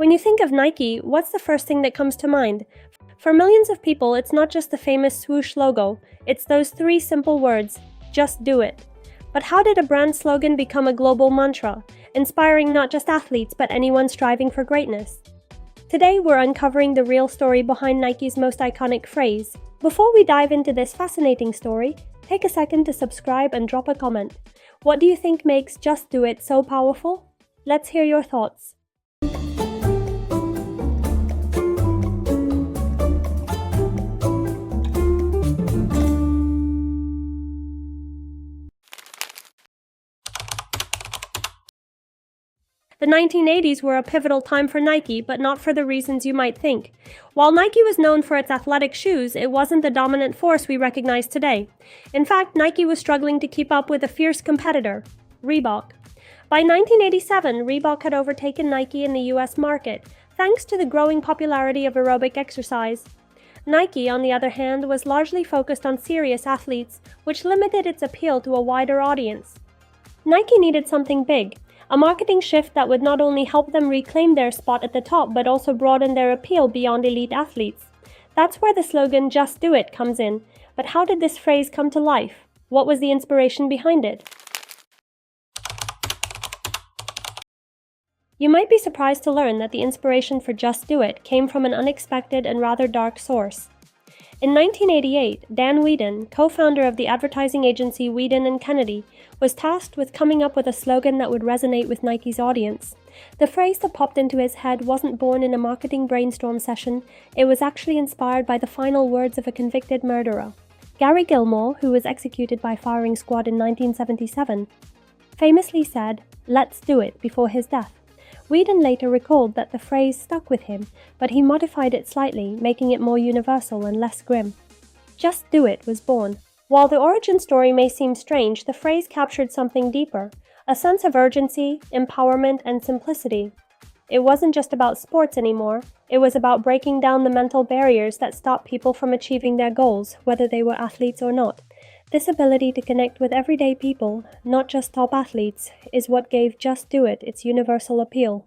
When you think of Nike, what's the first thing that comes to mind? For millions of people, it's not just the famous swoosh logo, it's those three simple words, just do it. But how did a brand slogan become a global mantra, inspiring not just athletes but anyone striving for greatness? Today, we're uncovering the real story behind Nike's most iconic phrase. Before we dive into this fascinating story, take a second to subscribe and drop a comment. What do you think makes Just Do It so powerful? Let's hear your thoughts. The 1980s were a pivotal time for Nike, but not for the reasons you might think. While Nike was known for its athletic shoes, it wasn't the dominant force we recognize today. In fact, Nike was struggling to keep up with a fierce competitor, Reebok. By 1987, Reebok had overtaken Nike in the US market, thanks to the growing popularity of aerobic exercise. Nike, on the other hand, was largely focused on serious athletes, which limited its appeal to a wider audience. Nike needed something big. A marketing shift that would not only help them reclaim their spot at the top, but also broaden their appeal beyond elite athletes. That's where the slogan, "Just Do It," comes in. But how did this phrase come to life? What was the inspiration behind it? You might be surprised to learn that the inspiration for Just Do It came from an unexpected and rather dark source. In 1988, Dan Whedon, co-founder of the advertising agency Whedon & Kennedy, was tasked with coming up with a slogan that would resonate with Nike's audience. The phrase that popped into his head wasn't born in a marketing brainstorm session, it was actually inspired by the final words of a convicted murderer. Gary Gilmore, who was executed by firing squad in 1977, famously said, "Let's do it," before his death. Whedon later recalled that the phrase stuck with him, but he modified it slightly, making it more universal and less grim. Just Do It was born. While the origin story may seem strange, the phrase captured something deeper, a sense of urgency, empowerment, and simplicity. It wasn't just about sports anymore, it was about breaking down the mental barriers that stop people from achieving their goals, whether they were athletes or not. This ability to connect with everyday people, not just top athletes, is what gave Just Do It its universal appeal.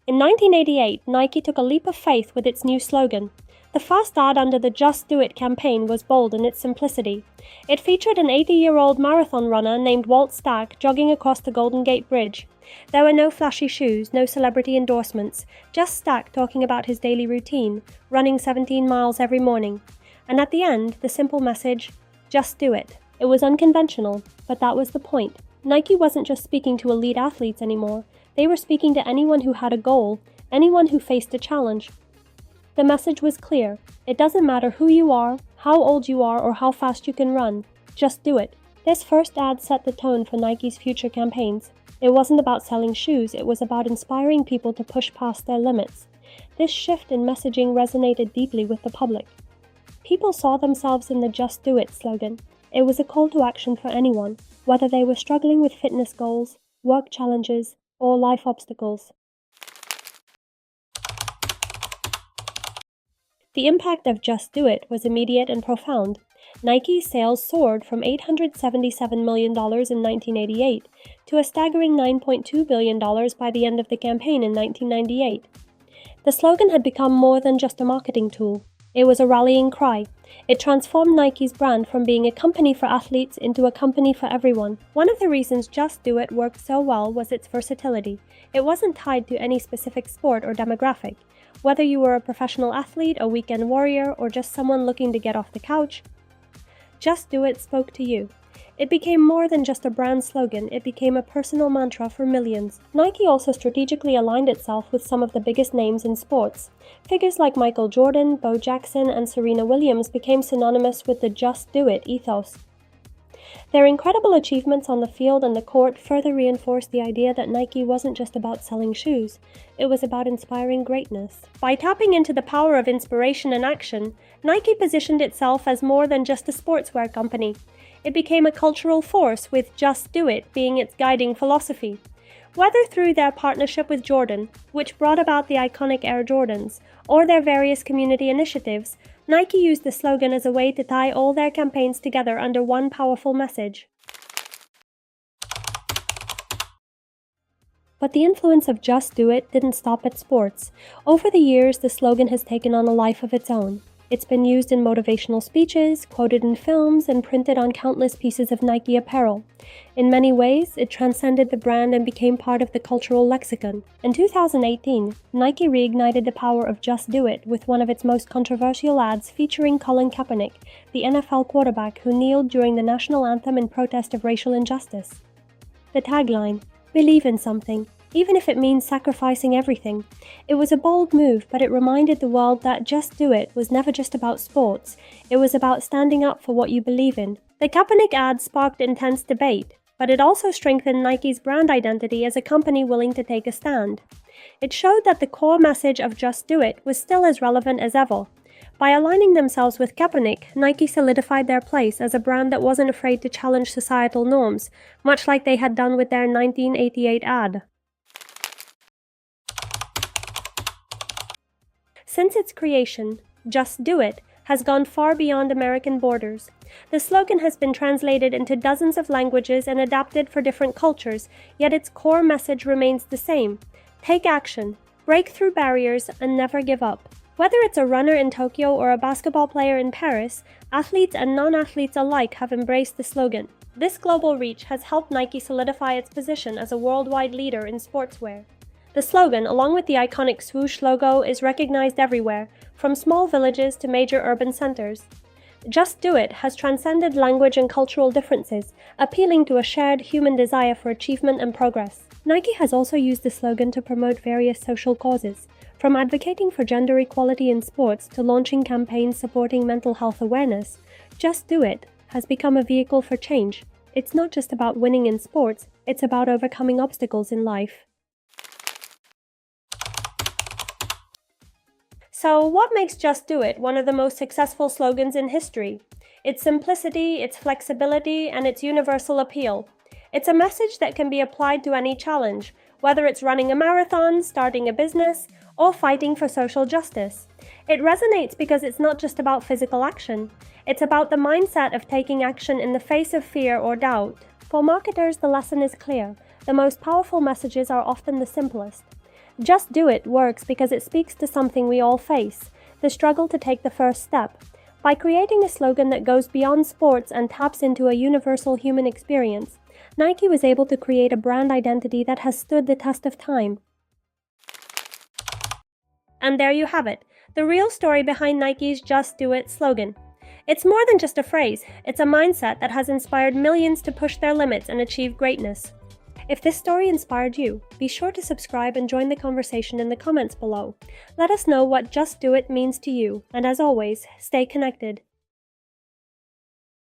In 1988, Nike took a leap of faith with its new slogan. The first ad under the Just Do It campaign was bold in its simplicity. It featured an 80-year-old marathon runner named Walt Stack jogging across the Golden Gate Bridge. There were no flashy shoes, no celebrity endorsements, just Stack talking about his daily routine, running 17 miles every morning. And at the end, the simple message, "Just do it." It was unconventional, but that was the point. Nike wasn't just speaking to elite athletes anymore. They were speaking to anyone who had a goal, anyone who faced a challenge. The message was clear. It doesn't matter who you are, how old you are, or how fast you can run. Just do it. This first ad set the tone for Nike's future campaigns. It wasn't about selling shoes, it was about inspiring people to push past their limits. This shift in messaging resonated deeply with the public. People saw themselves in the Just Do It slogan. It was a call to action for anyone, whether they were struggling with fitness goals, work challenges, or life obstacles. The impact of Just Do It was immediate and profound. Nike's sales soared from $877 million in 1988 to a staggering $9.2 billion by the end of the campaign in 1998. The slogan had become more than just a marketing tool. It was a rallying cry. It transformed Nike's brand from being a company for athletes into a company for everyone. One of the reasons Just Do It worked so well was its versatility. It wasn't tied to any specific sport or demographic. Whether you were a professional athlete, a weekend warrior, or just someone looking to get off the couch, Just Do It spoke to you. It became more than just a brand slogan, it became a personal mantra for millions. Nike also strategically aligned itself with some of the biggest names in sports. Figures like Michael Jordan, Bo Jackson, and Serena Williams became synonymous with the Just Do It ethos. Their incredible achievements on the field and the court further reinforced the idea that Nike wasn't just about selling shoes, it was about inspiring greatness. By tapping into the power of inspiration and action, Nike positioned itself as more than just a sportswear company. It became a cultural force, with Just Do It being its guiding philosophy. Whether through their partnership with Jordan, which brought about the iconic Air Jordans, or their various community initiatives, Nike used the slogan as a way to tie all their campaigns together under one powerful message. But the influence of Just Do It didn't stop at sports. Over the years, the slogan has taken on a life of its own. It's been used in motivational speeches, quoted in films, and printed on countless pieces of Nike apparel. In many ways, it transcended the brand and became part of the cultural lexicon. In 2018, Nike reignited the power of Just Do It with one of its most controversial ads featuring Colin Kaepernick, the NFL quarterback who kneeled during the national anthem in protest of racial injustice. The tagline, "Believe in something, even if it means sacrificing everything." It was a bold move, but it reminded the world that Just Do It was never just about sports. It was about standing up for what you believe in. The Kaepernick ad sparked intense debate, but it also strengthened Nike's brand identity as a company willing to take a stand. It showed that the core message of Just Do It was still as relevant as ever. By aligning themselves with Kaepernick, Nike solidified their place as a brand that wasn't afraid to challenge societal norms, much like they had done with their 1988 ad. Since its creation, Just Do It has gone far beyond American borders. The slogan has been translated into dozens of languages and adapted for different cultures, yet its core message remains the same: take action, break through barriers, and never give up. Whether it's a runner in Tokyo or a basketball player in Paris, athletes and non-athletes alike have embraced the slogan. This global reach has helped Nike solidify its position as a worldwide leader in sportswear. The slogan, along with the iconic swoosh logo, is recognized everywhere, from small villages to major urban centers. Just Do It has transcended language and cultural differences, appealing to a shared human desire for achievement and progress. Nike has also used the slogan to promote various social causes, from advocating for gender equality in sports to launching campaigns supporting mental health awareness. Just Do It has become a vehicle for change. It's not just about winning in sports, it's about overcoming obstacles in life. So, what makes Just Do It one of the most successful slogans in history? Its simplicity, its flexibility, and its universal appeal. It's a message that can be applied to any challenge, whether it's running a marathon, starting a business, or fighting for social justice. It resonates because it's not just about physical action. It's about the mindset of taking action in the face of fear or doubt. For marketers, the lesson is clear. The most powerful messages are often the simplest. Just Do It works because it speaks to something we all face, the struggle to take the first step. By creating a slogan that goes beyond sports and taps into a universal human experience, Nike was able to create a brand identity that has stood the test of time. And there you have it, the real story behind Nike's Just Do It slogan. It's more than just a phrase, it's a mindset that has inspired millions to push their limits and achieve greatness. If this story inspired you, be sure to subscribe and join the conversation in the comments below. Let us know what Just Do It means to you, and as always, stay connected.